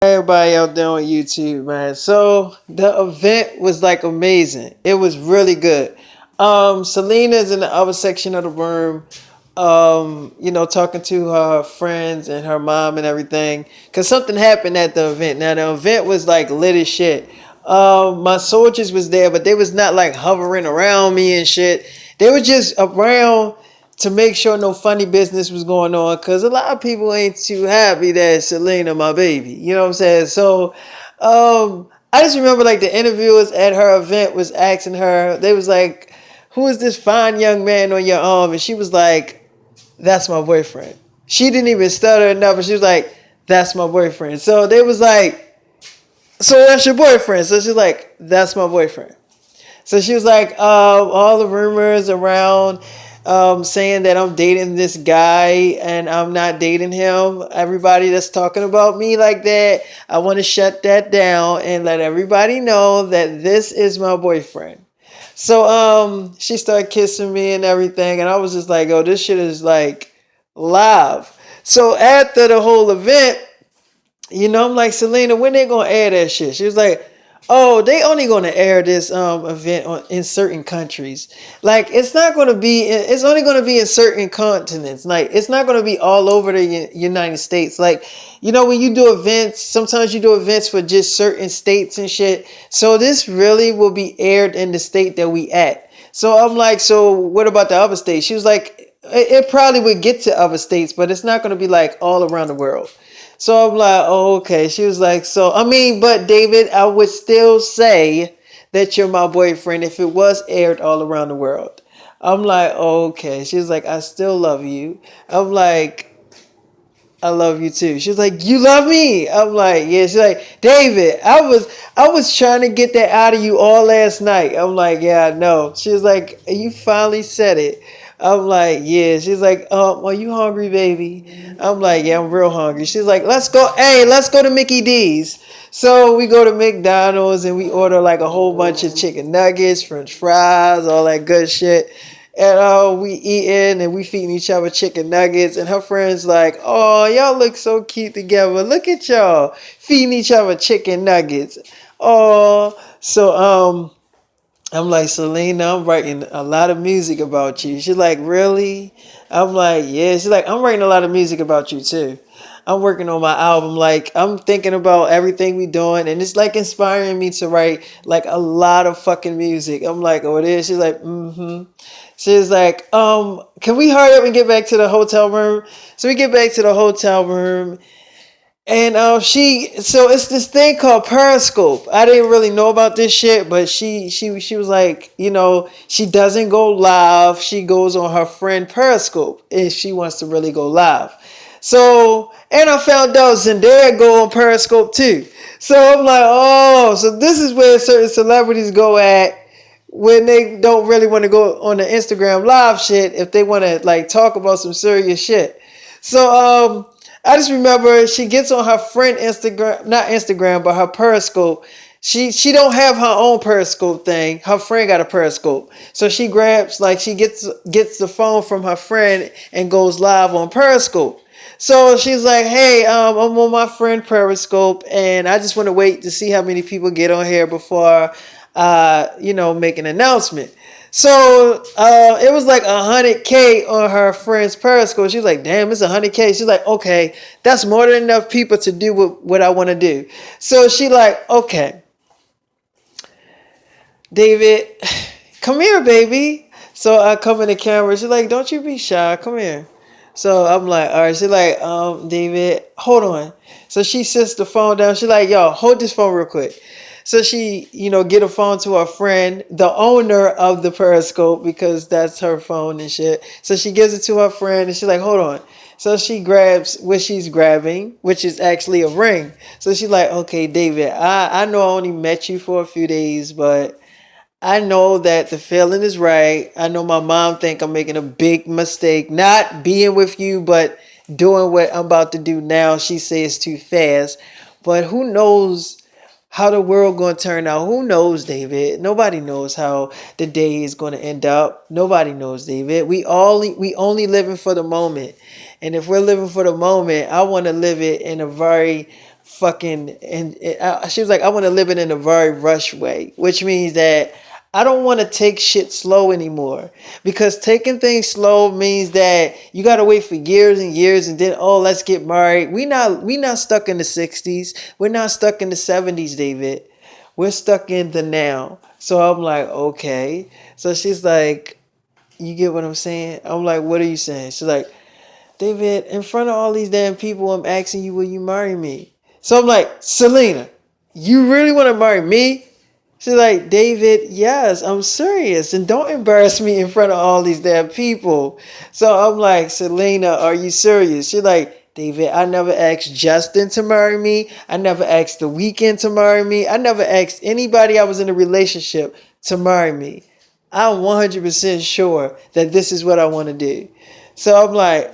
Everybody out there on YouTube, man. So the event was like amazing. It was really good. Selena's in the other section of the room, talking to her friends and her mom and everything. Cause something happened at the event. Now the event was like lit as shit. My soldiers was there, but they was not like hovering around me and shit. They were just around to make sure no funny business was going on, because a lot of people ain't too happy that Selena my baby. You know what I'm saying? So I just remember like the interviewers at her event was asking her, they was like, who is this fine young man on your arm? And she was like, that's my boyfriend. She didn't even stutter enough, but she was like, that's my boyfriend. So they was like, so that's your boyfriend? So she's like, that's my boyfriend. So she was like, all the rumors around saying that I'm dating this guy and I'm not dating him. Everybody that's talking about me like that, I want to shut that down and let everybody know that this is my boyfriend. So she started kissing me and everything, and I was just like, oh, this shit is like live. So after the whole event, I'm like, Selena, when they gonna air that shit? She was like, oh, they only gonna air this event in certain countries. Like, it's only gonna be in certain continents. Like, it's not gonna be all over the United States. Like, when you do events, sometimes you do events for just certain states and shit. So this really will be aired in the state that we at. So I'm like, so what about the other states? She was like, it probably would get to other states, but it's not gonna be like all around the world. So I'm like, oh, okay. She was like, so, I mean, but David, I would still say that you're my boyfriend if it was aired all around the world. I'm like, oh, okay. She was like, I still love you. I'm like, I love you too. She was like, you love me? I'm like, yeah. She's like, David, I was trying to get that out of you all last night. I'm like, yeah, I know. She was like, you finally said it. I'm like, yeah. She's like, are you hungry, baby? I'm like, yeah, I'm real hungry. She's like, let's go to Mickey D's. So we go to McDonald's and we order like a whole bunch of chicken nuggets, French fries, all that good shit. And we eating and we feeding each other chicken nuggets. And her friends like, oh, y'all look so cute together. Look at y'all feeding each other chicken nuggets. Oh, so I'm like, Selena, I'm writing a lot of music about you. She's like, really? I'm like, yeah. She's like, I'm writing a lot of music about you too. I'm working on my album. Like, I'm thinking about everything we doing, and it's like inspiring me to write like a lot of fucking music. I'm like, oh, it is. She's like, mm-hmm. She's like, can we hurry up and get back to the hotel room? So we get back to the hotel room, and so it's this thing called Periscope. I didn't really know about this shit, but she was like, she doesn't go live. She goes on her friend Periscope if she wants to really go live. So, and I found out Zendaya go on Periscope too. So I'm like, oh, so this is where certain celebrities go at when they don't really want to go on the Instagram live shit, if they want to like talk about some serious shit. So I just remember she gets on her friend Instagram, not Instagram, but her Periscope. She don't have her own Periscope thing. Her friend got a Periscope. So she grabs, like, she gets the phone from her friend and goes live on Periscope. So she's like, hey, I'm on my friend Periscope, and I just want to wait to see how many people get on here before make an announcement. So it was like 100K on her friend's Periscope. She was like, damn, it's 100K. She's like, okay, that's more than enough people to do what I want to do. So she like, okay, David, come here, baby. So I come in the camera. She's like, don't you be shy. Come here. So I'm like, all right. She's like, David, hold on. So she sits the phone down. She's like, yo, hold this phone real quick. So she, get a phone to her friend, the owner of the Periscope, because that's her phone and shit. So she gives it to her friend and she's like, hold on. So she grabs what she's grabbing, which is actually a ring. So she's like, okay, David, I know I only met you for a few days, but I know that the feeling is right. I know my mom think I'm making a big mistake, not being with you, but doing what I'm about to do now. She says too fast, but who knows how the world going to turn out? Who knows, David? Nobody knows how the day is going to end up. Nobody knows, David. We only living for the moment, and if we're living for the moment, I want to live it in a very fucking, and she was like, I want to live it in a very rush way, which means that I don't want to take shit slow anymore, because taking things slow means that you got to wait for years and years, and then, oh, let's get married. We not stuck in the 60s. We're not stuck in the 70s, David. We're stuck in the now. So I'm like, okay. So she's like, you get what I'm saying? I'm like, what are you saying? She's like, David, in front of all these damn people, I'm asking you, will you marry me? So I'm like, Selena, you really want to marry me? She's like, David, yes, I'm serious. And don't embarrass me in front of all these damn people. So I'm like, Selena, are you serious? She's like, David, I never asked Justin to marry me. I never asked The Weeknd to marry me. I never asked anybody I was in a relationship to marry me. I'm 100% sure that this is what I want to do. So I'm like,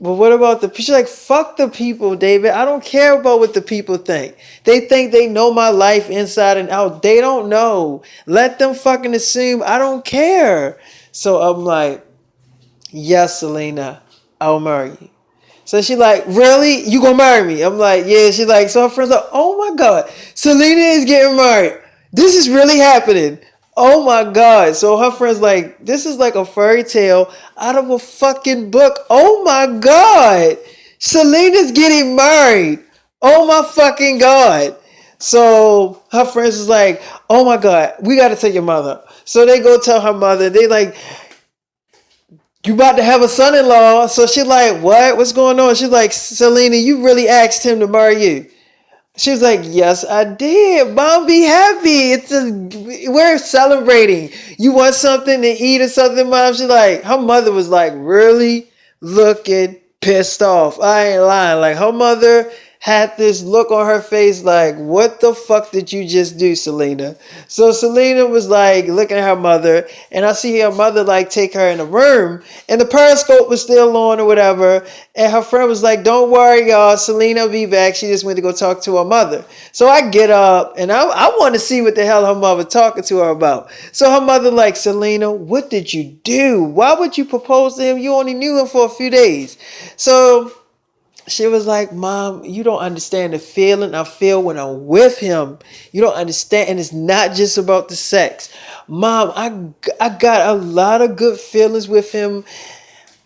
but what about the? She's like, fuck the people, David. I don't care about what the people think. They think they know my life inside and out. They don't know. Let them fucking assume. I don't care. So I'm like, yes, Selena, I'll marry you. So she like, really? You gonna marry me? I'm like, yeah. She's like, so her friends like, oh my God, Selena is getting married. This is really happening. Oh my God. So her friends like, this is like a fairy tale out of a fucking book. Oh my God. Selena's getting married. Oh my fucking God. So her friends is like, oh my God, we got to tell your mother. So they go tell her mother. They like, you about to have a son-in-law. So she like, what? What's going on? She's like, Selena, you really asked him to marry you. She was like, yes, I did. Mom, be happy. We're celebrating. You want something to eat or something, Mom? She's like, her mother was like really looking pissed off. I ain't lying. Like, her mother had this look on her face like, what the fuck did you just do, Selena? So Selena was like looking at her mother, and I see her mother like take her in a room, and the periscope was still on or whatever, and her friend was like, don't worry, y'all, Selena will be back. She just went to go talk to her mother. So I get up, and I want to see what the hell her mother talking to her about. So her mother like, Selena, what did you do? Why would you propose to him? You only knew him for a few days. So she was like, Mom, you don't understand the feeling I feel when I'm with him. You don't understand. And it's not just about the sex. Mom, I got a lot of good feelings with him.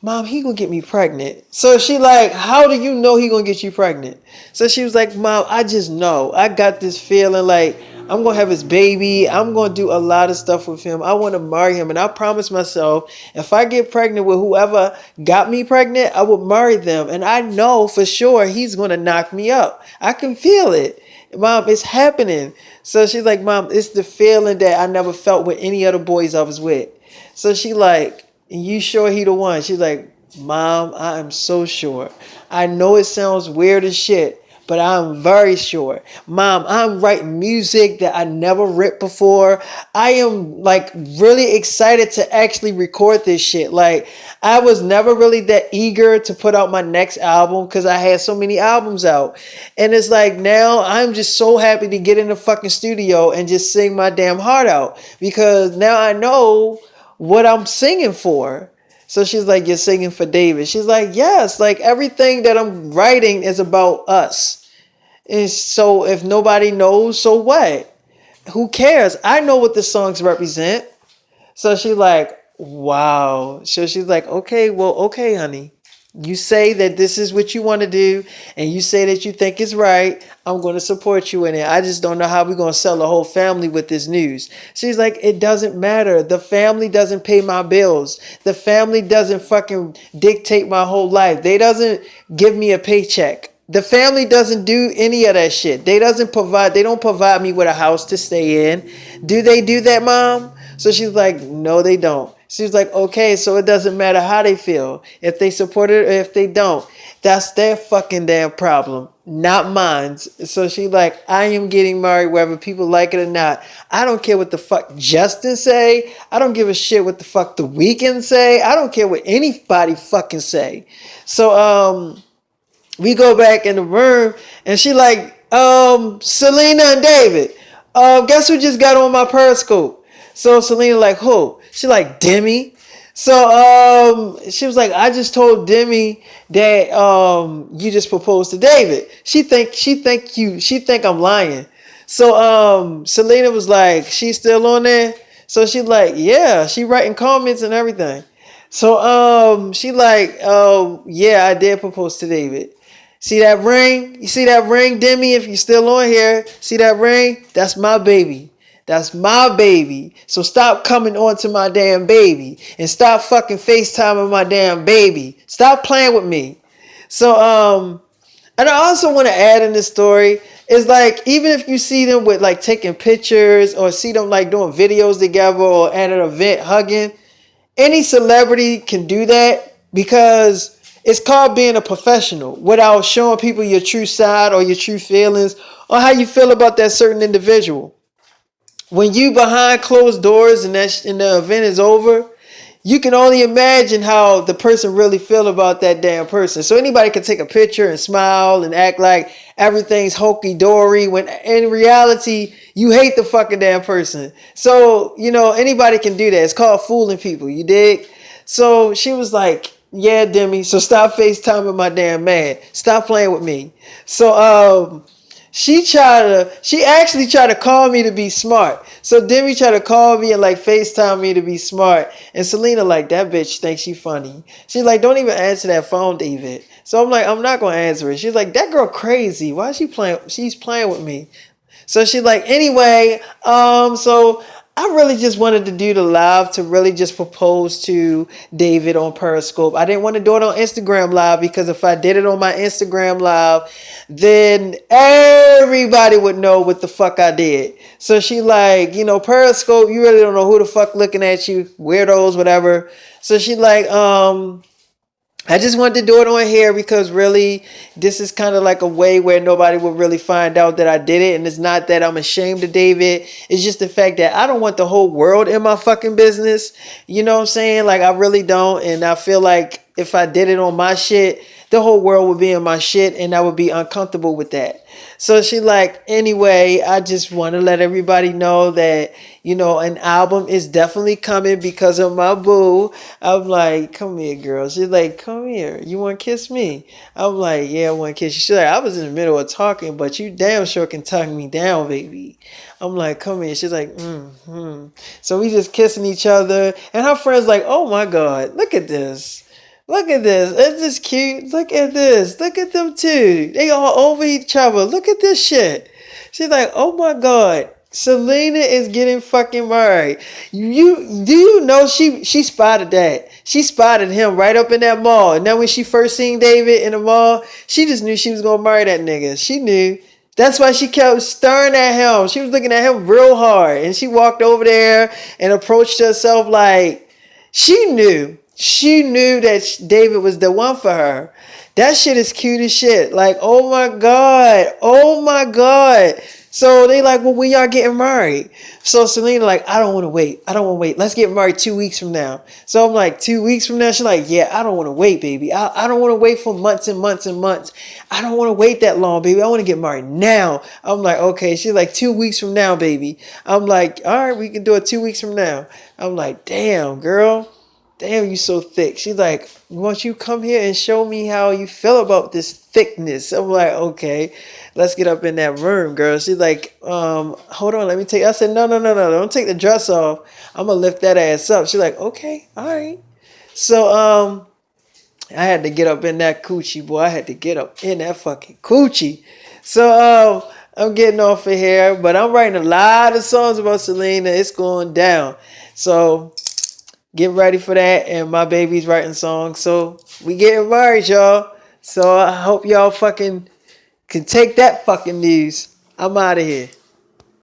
Mom, he gonna get me pregnant. So she like, how do you know he gonna get you pregnant? So she was like, Mom, I just know. I got this feeling like I'm gonna have his baby. I'm gonna do a lot of stuff with him. I want to marry him. And I promised myself, if I get pregnant with whoever got me pregnant, I will marry them. And I know for sure he's gonna knock me up. I can feel it. Mom, it's happening. So she's like, Mom, it's the feeling that I never felt with any other boys I was with. So she like, you sure he the one? She's like, Mom, I am so sure. I know it sounds weird as shit, but I'm very sure. Mom, I'm writing music that I never wrote before. I am like really excited to actually record this shit. Like, I was never really that eager to put out my next album because I had so many albums out. And it's like now I'm just so happy to get in the fucking studio and just sing my damn heart out, because now I know what I'm singing for. So she's like, you're singing for David. She's like, yes, like everything that I'm writing is about us. And so if nobody knows, so what? Who cares? I know what the songs represent. So she's like, wow. So she's like, okay, well, okay, honey. You say that this is what you want to do, and you say that you think it's right. I'm going to support you in it. I just don't know how we're going to sell the whole family with this news. She's like, it doesn't matter. The family doesn't pay my bills. The family doesn't fucking dictate my whole life. They doesn't give me a paycheck. The family doesn't do any of that shit. They don't provide me with a house to stay in. Do they do that, Mom? So she's like, no, they don't. She's like, okay, so it doesn't matter how they feel. If they support it or if they don't. That's their fucking damn problem, not mine. So she's like, I am getting married whether people like it or not. I don't care what the fuck Justin say. I don't give a shit what the fuck The Weeknd say. I don't care what anybody fucking say. So, we go back in the room, and she like, Selena and David, guess who just got on my Periscope? So Selena like, who? She like, Demi. So she was like, I just told Demi that you just proposed to David. She think I'm lying. So Selena was like, she's still on there. So she like, yeah, she writing comments and everything. So she like, oh yeah, I did propose to David. See that ring? You see that ring, Demi? If you're still on here, see that ring? That's my baby. That's my baby. So stop coming on to my damn baby. And stop fucking FaceTiming my damn baby. Stop playing with me. So, and I also want to add in this story is like, even if you see them with like taking pictures or see them like doing videos together or at an event hugging, any celebrity can do that because it's called being a professional without showing people your true side or your true feelings or how you feel about that certain individual. When you behind closed doors and the event is over, you can only imagine how the person really feel about that damn person. So anybody can take a picture and smile and act like everything's hokey dory when in reality you hate the fucking damn person. So anybody can do that. It's called fooling people. You dig? So she was like, "Yeah, Demi. So stop FaceTiming my damn man. Stop playing with me." So she actually tried to call me to be smart. So Demi tried to call me and like FaceTime me to be smart. And Selena like, that bitch thinks she funny. She's like, don't even answer that phone, David. So I'm like, I'm not gonna answer it. She's like, that girl crazy. Why is she playing? She's playing with me. So she's like, anyway, so I really just wanted to do the live to really just propose to David on Periscope. I didn't want to do it on Instagram Live because if I did it on my Instagram Live, then everybody would know what the fuck I did. So she like, Periscope, you really don't know who the fuck looking at you, weirdos, whatever. So she like, I just wanted to do it on here because really this is kind of like a way where nobody will really find out that I did it. And it's not that I'm ashamed of David. It's just the fact that I don't want the whole world in my fucking business. You know what I'm saying? Like I really don't. And I feel like if I did it on my shit, the whole world would be in my shit and I would be uncomfortable with that. So she like, anyway, I just want to let everybody know that, an album is definitely coming because of my boo. I'm like, come here, girl. She's like, come here. You want to kiss me? I'm like, yeah, I want to kiss you. She's like, I was in the middle of talking, but you damn sure can tongue me down, baby. I'm like, come here. She's like, So we just kissing each other. And her friend's like, oh my God, look at this. Look at this. Isn't this cute? Look at this. Look at them two. They all over each other. Look at this shit. She's like, oh my God. Selena is getting fucking married. Do you know she spotted that? She spotted him right up in that mall. And then when she first seen David in the mall, she just knew she was gonna marry that nigga. She knew. That's why she kept staring at him. She was looking at him real hard. And she walked over there and approached herself like she knew. She knew that David was the one for her. That shit is cute as shit. Like, oh my God. Oh my God. So they like, well, when y'all getting married? So Selena like, I don't want to wait. I don't want to wait. Let's get married 2 weeks from now. So I'm like, 2 weeks from now? She's like, yeah, I don't want to wait, baby. I don't want to wait for months and months and months. I don't want to wait that long, baby. I want to get married now. I'm like, okay. She's like, 2 weeks from now, baby. I'm like, all right, we can do it 2 weeks from now. I'm like, damn, girl. Damn, you so thick. She's like, won't you come here and show me how you feel about this thickness? I'm like, okay, let's get up in that room, girl. She's like, hold on, let me take. I said, no, don't take the dress off. I'm gonna lift that ass up. She's like, okay, all right. So I had to get up in that coochie, boy. I had to get up in that fucking coochie. So I'm getting off of here, but I'm writing a lot of songs about Selena. It's going down. So get ready for that. And my baby's writing songs. So we getting married, y'all. So I hope y'all fucking can take that fucking news. I'm out of here.